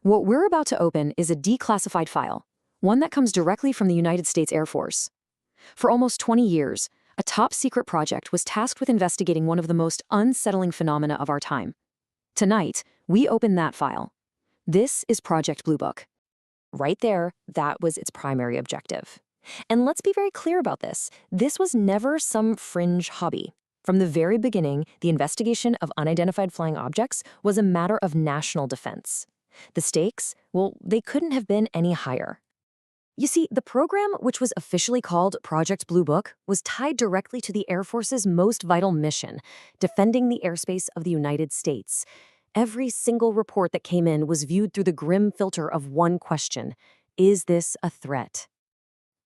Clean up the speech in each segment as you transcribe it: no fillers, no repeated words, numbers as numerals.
What we're about to open is a declassified file, one that comes directly from the United States Air Force. For almost 20 years, a top-secret project was tasked with investigating one of the most unsettling phenomena of our time. Tonight, we open that file. This is Project Blue Book. Right there, that was its primary objective. And let's be very clear about this. This was never some fringe hobby. From the very beginning, the investigation of unidentified flying objects was a matter of national defense. The stakes, well, they couldn't have been any higher. You see, the program, which was officially called Project Blue Book, was tied directly to the Air Force's most vital mission, defending the airspace of the United States. Every single report that came in was viewed through the grim filter of one question: is this a threat?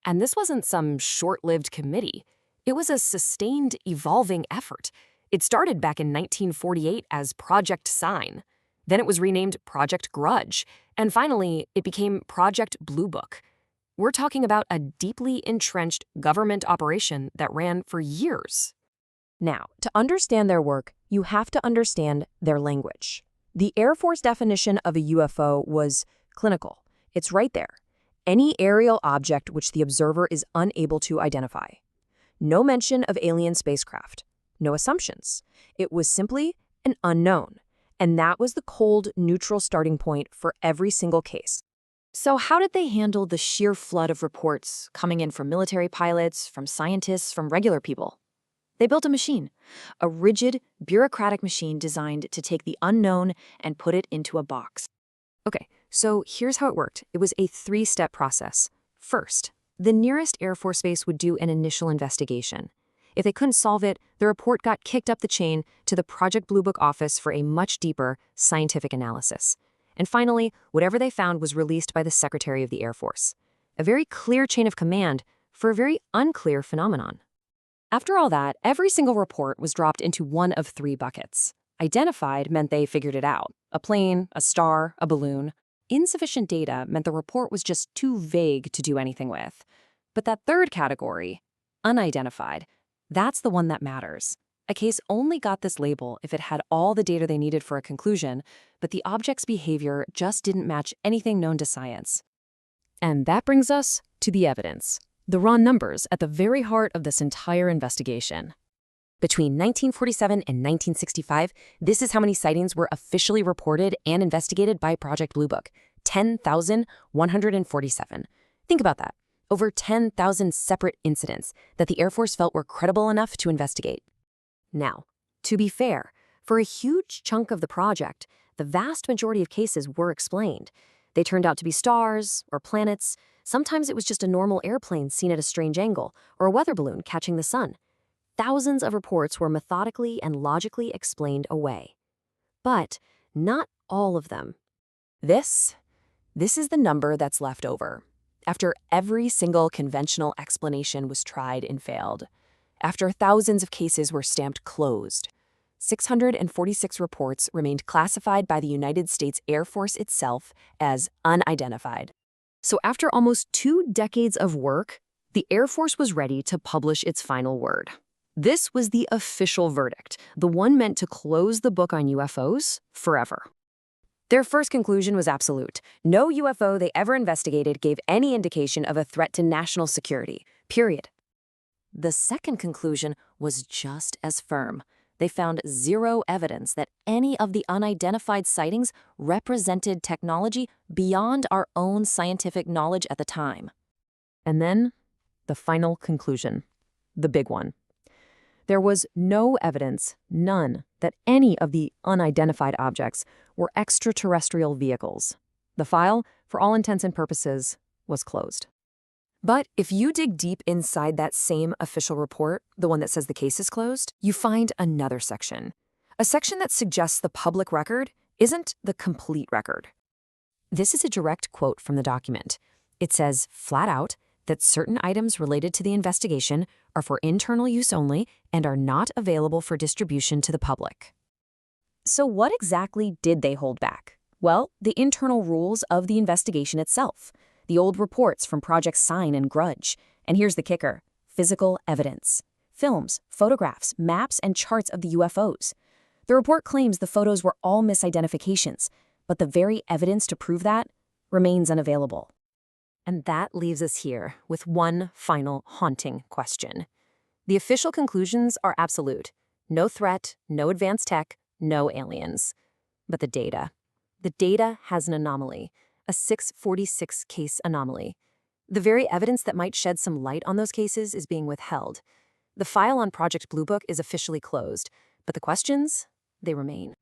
And this wasn't some short-lived committee. It was a sustained, evolving effort. It started back in 1948 as Project Sign. Then it was renamed Project Grudge. And finally, it became Project Blue Book. We're talking about a deeply entrenched government operation that ran for years. Now, to understand their work, you have to understand their language. The Air Force definition of a UFO was clinical. It's right there. Any aerial object which the observer is unable to identify. No mention of alien spacecraft. No assumptions. It was simply an unknown. And that was the cold, neutral starting point for every single case. So how did they handle the sheer flood of reports coming in from military pilots, from scientists, from regular people? They built a machine, a rigid, bureaucratic machine designed to take the unknown and put it into a box. Okay, so here's how it worked. It was a three-step process. First, the nearest Air Force base would do an initial investigation. If they couldn't solve it, the report got kicked up the chain to the Project Blue Book office for a much deeper scientific analysis. And finally, whatever they found was released by the Secretary of the Air Force. A very clear chain of command for a very unclear phenomenon. After all that, every single report was dropped into one of three buckets. Identified meant they figured it out. A plane, a star, a balloon. Insufficient data meant the report was just too vague to do anything with. But that third category, unidentified, that's the one that matters. A case only got this label if it had all the data they needed for a conclusion, but the object's behavior just didn't match anything known to science. And that brings us to the evidence, the raw numbers at the very heart of this entire investigation. Between 1947 and 1965, this is how many sightings were officially reported and investigated by Project Blue Book: 10,147. Think about that. Over 10,000 separate incidents that the Air Force felt were credible enough to investigate. Now, to be fair, for a huge chunk of the project, the vast majority of cases were explained. They turned out to be stars or planets. Sometimes it was just a normal airplane seen at a strange angle, or a weather balloon catching the sun. Thousands of reports were methodically and logically explained away. But not all of them. This is the number that's left over. After every single conventional explanation was tried and failed. After thousands of cases were stamped closed. 646 reports remained classified by the United States Air Force itself as unidentified. So after almost 2 decades of work, the Air Force was ready to publish its final word. This was the official verdict, the one meant to close the book on UFOs forever. Their first conclusion was absolute. No UFO they ever investigated gave any indication of a threat to national security, period. The second conclusion was just as firm. They found zero evidence that any of the unidentified sightings represented technology beyond our own scientific knowledge at the time. And then, the final conclusion, the big one. There was no evidence, none, that any of the unidentified objects were extraterrestrial vehicles. The file, for all intents and purposes, was closed. But if you dig deep inside that same official report, the one that says the case is closed, you find another section. A section that suggests the public record isn't the complete record. This is a direct quote from the document. It says, flat out, that certain items related to the investigation are for internal use only and are not available for distribution to the public. So what exactly did they hold back? Well, the internal rules of the investigation itself, the old reports from Project Sign and Grudge. And here's the kicker: physical evidence. Films, photographs, maps, and charts of the UFOs. The report claims the photos were all misidentifications, but the very evidence to prove that remains unavailable. And that leaves us here with one final haunting question. The official conclusions are absolute. No threat, no advanced tech, no aliens. But the data has an anomaly, a 646 case anomaly. The very evidence that might shed some light on those cases is being withheld. The file on Project Blue Book is officially closed, but the questions, they remain.